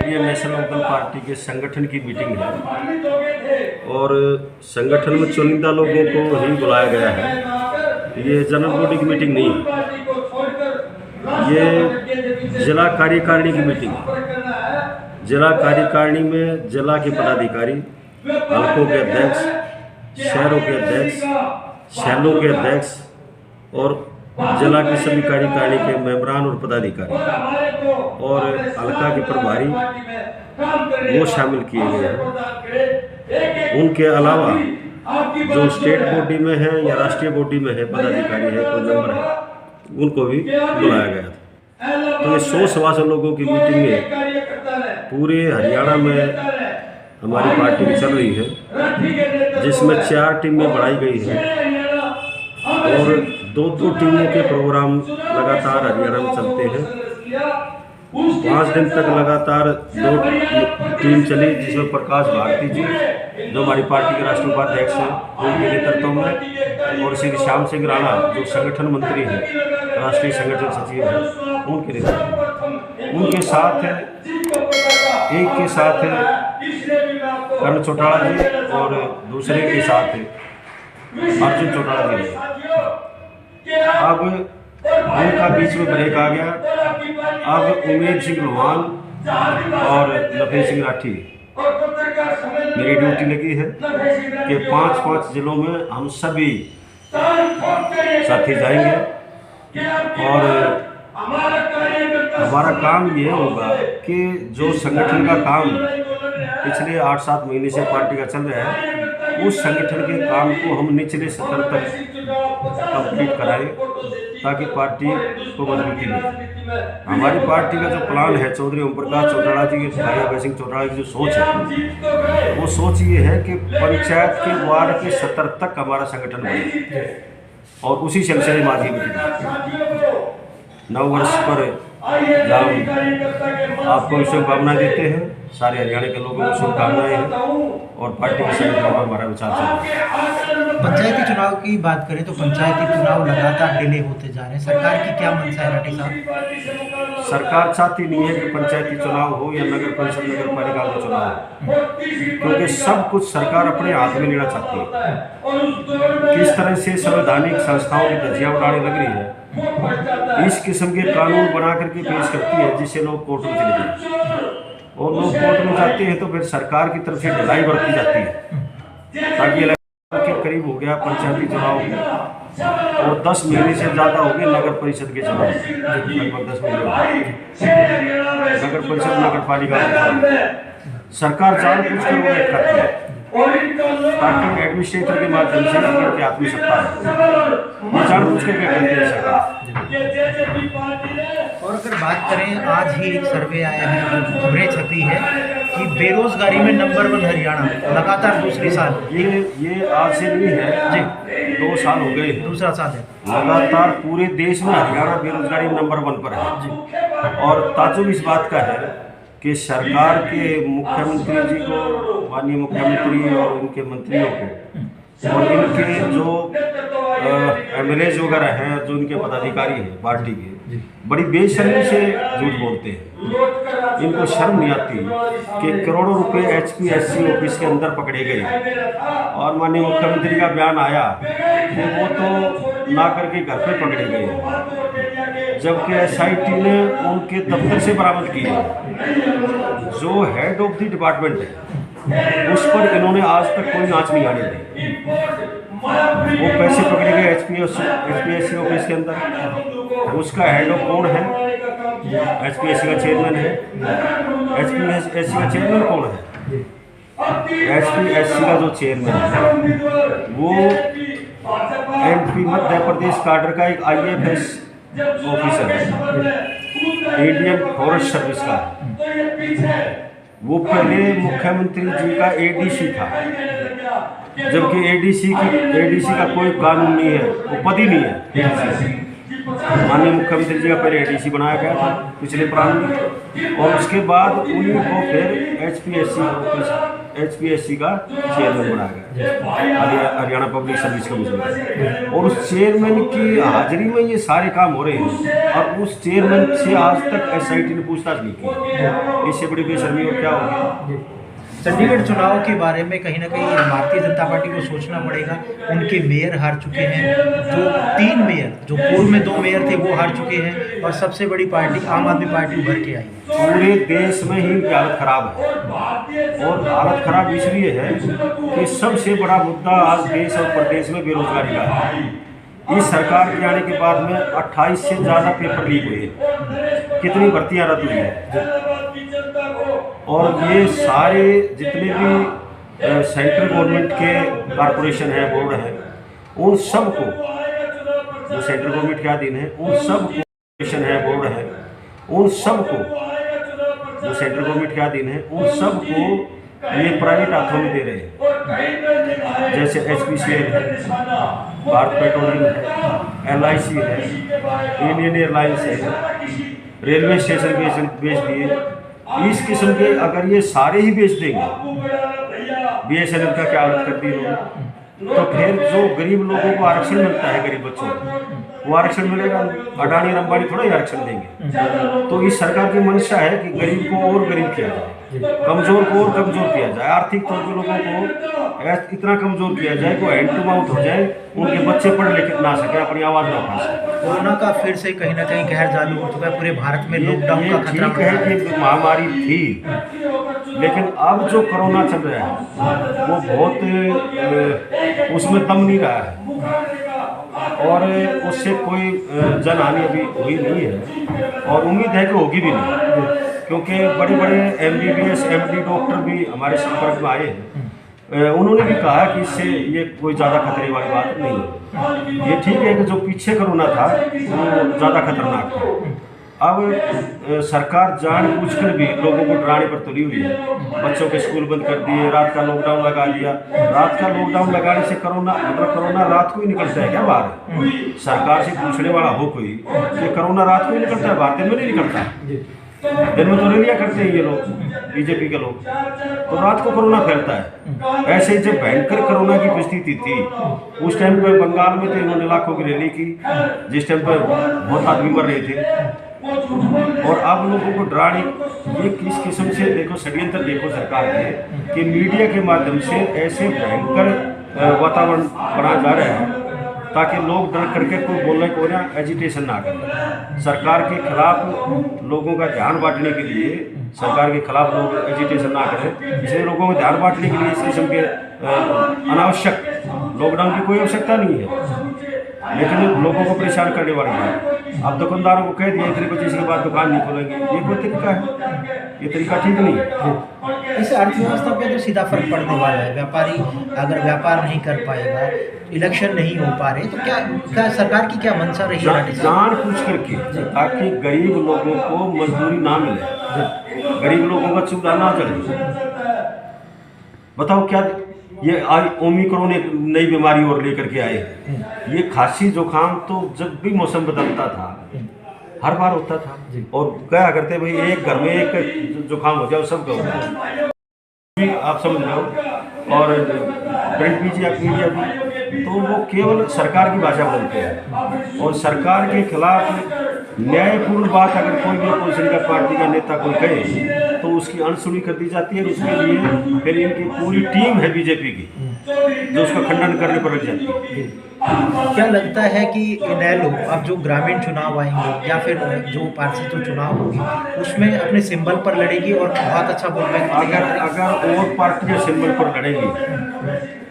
Indian national Lokdal party के संगठन की मीटिंग है और संगठन में चुनिंदा लोगों को ही बुलाया गया है। ये जनरल बॉडी की मीटिंग नहीं है, ये जिला कार्यकारिणी की मीटिंग है। जिला कार्यकारिणी में जिला के पदाधिकारी, हल्कों के अध्यक्ष, शहरों के अध्यक्ष, शहरों के अध्यक्ष और जिला की सभी कार्यकारिणी के मेंबरान और पदाधिकारी और हल्का के प्रभारी वो शामिल किए गए हैं। उनके अलावा जो स्टेट बॉडी में है या राष्ट्रीय बॉडी में है पदाधिकारी है, कोई मेंबर है, उनको भी बुलाया गया था। तो ये 100-125 लोगों की मीटिंग में पूरे हरियाणा में हमारी पार्टी चल रही है, जिसमें 4 टीमें बढ़ाई गई हैं और 2 टीमों के प्रोग्राम लगातार हरियाणा में चलते हैं। 5 दिन तक लगातार 2 टीम चली, जिसमें प्रकाश भारती जी जो हमारी पार्टी के राष्ट्रीय उपाध्यक्ष हैं उनके नेतृत्व में, और श्री श्याम सिंह राणा जो संगठन मंत्री हैं, राष्ट्रीय संगठन सचिव हैं, उनके नेतृत्व में। उनके साथ एक के साथ कर्ण चौटाला जी और दूसरे के साथ अर्जुन चौटाला जी। अब उनका बीच में ब्रेक आ गया। अब उमेद सिंह लोहान और लभेश सिंह राठी मेरी ड्यूटी लगी है कि 5-5 जिलों में हम सभी साथी जाएंगे और हमारा काम ये होगा कि जो संगठन का काम पिछले 8-7 महीने से पार्टी का चल रहा है, उस संगठन के काम को हम निचले स्तर तक कंप्लीट कराएं ताकि पार्टी को मजबूती मिले। हमारी पार्टी का जो प्लान है, चौधरी ओम प्रकाश चौटाला जी के भाई अभय सिंह चौटाला की जो सोच है, वो सोच ये है कि पंचायत के वार्ड के स्तर तक हमारा संगठन बने और उसी सिलसिले में आज ये मीटिंग 9 वर्ष पर जहाँ आपको शुभकामनाएं देते हैं, सारे हरियाणा के लोगों को शुभकामनाएं हैं और पार्टी के संगठन पर हमारा विचार चल रहा है। पंचायती चुनाव की बात करें तो पंचायती चुनाव लगातार डिले होते जा रहे हैं, सरकार की क्या मंशा है राठी साहब? सरकार चाहती नहीं है कि पंचायती चुनाव हो या नगर परिषद नगर पालिका का चुनाव हो, क्योंकि सब कुछ सरकार अपने हाथ में लेना चाहती है। किस तरह से संवैधानिक संस्थाओं की धज्जियां उड़ाने लग रही है, इस किस्म के कानून बना करके पेश करती है जिससे लोग कोर्ट में चले जाते हैं और लोग कोर्ट में जाते हैं तो फिर सरकार की तरफ से ढिलाई बरती जाती है ताकि इलेक्शन के करीब हो गया पंचायती चुनाव और 10 महीने से ज़्यादा हो गए नगर परिषद के चुनाव, लगभग 10 महीने नगर परिषद नगर पालिका सरकार जानबूझ कर वो करती है ताकि एडमिनिस्ट्रेटर के माध्यम से उनके आत्मसत्ता है, जानबूझ कर करती है सरकार। और अगर बात करें, आज ही एक सर्वे आया है, खबरें छपी है कि बेरोजगारी में नंबर 1 हरियाणा लगातार दूसरी साल। ये आज से नहीं है जी, 2 साल हो गए, दूसरा साल है लगातार पूरे देश में हरियाणा बेरोजगारी में नंबर 1 पर है जी। और ताज्जुब इस बात का है कि सरकार के मुख्यमंत्री जी को, माननीय मुख्यमंत्री और उनके मंत्रियों को और इनके जो MLAs वगैरह हैं, जो इनके पदाधिकारी हैं पार्टी के, बड़ी बेशर्मी से झूठ बोलते हैं। इनको शर्म नहीं आती कि करोड़ों रुपए HPSC ऑफिस के अंदर पकड़े गए और माननीय मुख्यमंत्री का बयान आया कि वो तो ना करके घर पे पकड़े गए, जबकि SIT ने उनके दफ्तर से बरामद किए। जो हेड ऑफ द डिपार्टमेंट है उस पर इन्होंने आज तक कोई आँच नहीं आने दी। वो पैसे पकड़े गए HPSC ऑफिस के अंदर, उसका हेड ऑफ कौन है? HPSC का चेयरमैन है। HPSC का चेयरमैन कौन है? HPSC का जो चेयरमैन है वो MP मध्य प्रदेश काडर का एक IAS ऑफिसर है, इंडियन फॉरेस्ट सर्विस का है। वो पहले मुख्यमंत्री जी का ADC था, जबकि ADC का कोई कानून नहीं है, वो पद ही नहीं है। माननीय मुख्यमंत्री जी का पहले ADC बनाया गया था पिछले प्रांत में, और उसके बाद उन्हीं को फिर HPSC का चेयरमैन बनाया गया, हरियाणा पब्लिक सर्विस कमीशन। और उस चेयरमैन की हाजिरी में ये सारे काम हो रहे हैं, और उस चेयरमैन से आज तक SIT ने पूछताछ नहीं की। इससे बड़ी बेशर्मी और क्या होगी। चंडीगढ़ चुनाव के बारे में कहीं ना कहीं भारतीय जनता पार्टी को सोचना पड़ेगा। उनके मेयर हार चुके हैं, जो 3 मेयर, जो पूर्व में 2 मेयर थे वो हार चुके हैं, और सबसे बड़ी पार्टी आम आदमी पार्टी उभर के आई है। पूरे देश में ही हालत खराब है, और हालत खराब इसलिए है कि सबसे बड़ा मुद्दा आज देश और प्रदेश में बेरोजगारी का है। इस सरकार के आने के बाद में 28 से ज़्यादा पेपर लीक हुए हैं, कितनी भर्तियाँ रद्द हुई है, और ये सारे जितने भी सेंट्रल गवर्नमेंट के कॉरपोरेशन है, बोर्ड है, उन सबको, जो सेंट्रल गवर्नमेंट के अधीन है, उन सब कॉरपोरेशन है, बोर्ड है, उन सबको, जो सेंट्रल गवर्नमेंट के अधीन है, उन सबको ये प्राइवेट हाथों में दे रहे हैं। जैसे HPCL है, भारत पेट्रोलियम है, LIC है, इंडियन एयरलाइंस है, रेलवे स्टेशन बेच दिए। इस किस्म के अगर ये सारे ही बेच देंगे, BSNL का क्या हालत कर दी लोग, तो फिर जो गरीब लोगों को आरक्षण मिलता है, गरीब बच्चों को वो आरक्षण मिलेगा, अडानी और अंबानी थोड़ा ही आरक्षण देंगे। तो इस सरकार की मंशा है कि गरीब को और गरीब किया जाए, कमजोर को और कमजोर किया जाए, आर्थिक तौर पर लोगों को इतना कमजोर किया जाए कि हैंड टू माउथ हो जाए, उनके बच्चे पढ़ लिख ना सके, अपनी आवाज़ ना उठा सके। कोरोना का फिर से कहीं ना कहीं कहर चालू हो चुका है, पूरे भारत में लॉकडाउन का खतरा ठीक है कि महामारी थी, लेकिन अब जो कोरोना चल रहा है वो बहुत उसमें दम नहीं रहा है, और उससे कोई जनहानि अभी हुई नहीं है, और उम्मीद है कि होगी भी नहीं, क्योंकि बड़े बड़े MBBS MD डॉक्टर भी हमारे संपर्क में आए हैं। उन्होंने भी कहा कि इससे ये कोई ज़्यादा खतरे वाली बात नहीं है। ये ठीक है कि जो पीछे कोरोना था वो ज़्यादा खतरनाक था। अब सरकार जानबूझकर भी लोगों को डराने पर तुली हुई है, बच्चों के स्कूल बंद कर दिए, रात का लॉकडाउन लगा दिया। रात का लॉकडाउन लगाने से कोरोना, मतलब कोरोना रात को ही निकलता है क्या बाहर? सरकार से पूछने वाला हो कोई कि कोरोना रात को ही निकलता है बाहर, दिन में नहीं निकलता। दिन में तो रैलियां करते हैं ये लोग, बीजेपी के लोग, तो रात को कोरोना फैलता है। ऐसे जब भयंकर कोरोना की स्थिति थी उस टाइम पे बंगाल में तो इन्होंने लाखों की रैली की, जिस टाइम पर बहुत आदमी मर रहे थे, और अब लोगों को डराने, ये किस किस्म से देखो षड्यंत्र देखो सरकार के कि मीडिया के माध्यम से ऐसे भयंकर वातावरण बनाया जा रहा है ताकि लोग डर करके कोई बोलने को ना एजिटेशन ना करें। सरकार के खिलाफ लोगों का ध्यान बांटने के लिए, सरकार के खिलाफ लोग एजिटेशन ना करें, इसलिए लोगों को ध्यान बांटने के लिए इस किस्म के अनावश्यक लॉकडाउन की कोई आवश्यकता नहीं है, लेकिन लोगों को परेशान करने वाली है। अब दुकानदारों को कह दिया इतनी बजे के बाद दुकान नहीं खोलेंगे, ये कोई तरीका है? ये तरीका ठीक नहीं है। इस अर्थव्यवस्था पे तो सीधा फर्क पड़ने वाला है। व्यापारी अगर व्यापार नहीं कर पाएगा, इलेक्शन नहीं हो पा रहे, तो क्या सरकार की क्या मंशा रही है? जान पूछ करके, ताकि गरीब लोगों को मजदूरी ना मिले, गरीब लोगों का चूल्हा ना जले। बताओ क्या ये ओमिक्रॉन एक नई बीमारी और लेकर के आए। ये खांसी जुकाम तो जब भी मौसम बदलता था हर बार होता था, और क्या करते भाई एक घर में एक जुकाम हो जाए सब भी आप समझ रहे हो, और प्रिंट मीडिया भी, तो वो केवल सरकार की भाषा बोलते हैं, और सरकार के खिलाफ न्यायपूर्ण बात अगर कोई भी अपोजिशन का पार्टी का नेता कोई कहे तो उसकी अनसुनी कर दी जाती है, और उसके लिए फिर इनकी पूरी टीम है बीजेपी की जो उसका खंडन करने पर लग जाती है। क्या लगता है कि इनेलो अब जो ग्रामीण चुनाव आएंगे या फिर जो पार्षद जो चुनाव होगी उसमें अपने सिंबल पर लड़ेगी और बहुत अच्छा वोट बैंक? अगर और पार्टियां सिंबल पर लड़ेंगी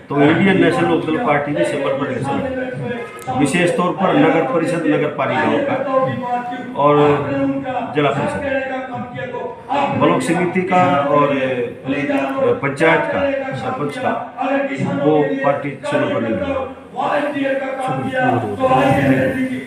तो इंडियन नेशनल लोकदल पार्टी ने सिंबल पर लड़ेगी, विशेष तौर पर नगर परिषद, नगर पालिकाओं का और जिला परिषद, ब्लॉक समिति का और पंचायत का, सरपंच का, वो पार्टी सिंबल पर नहीं लड़ेगी।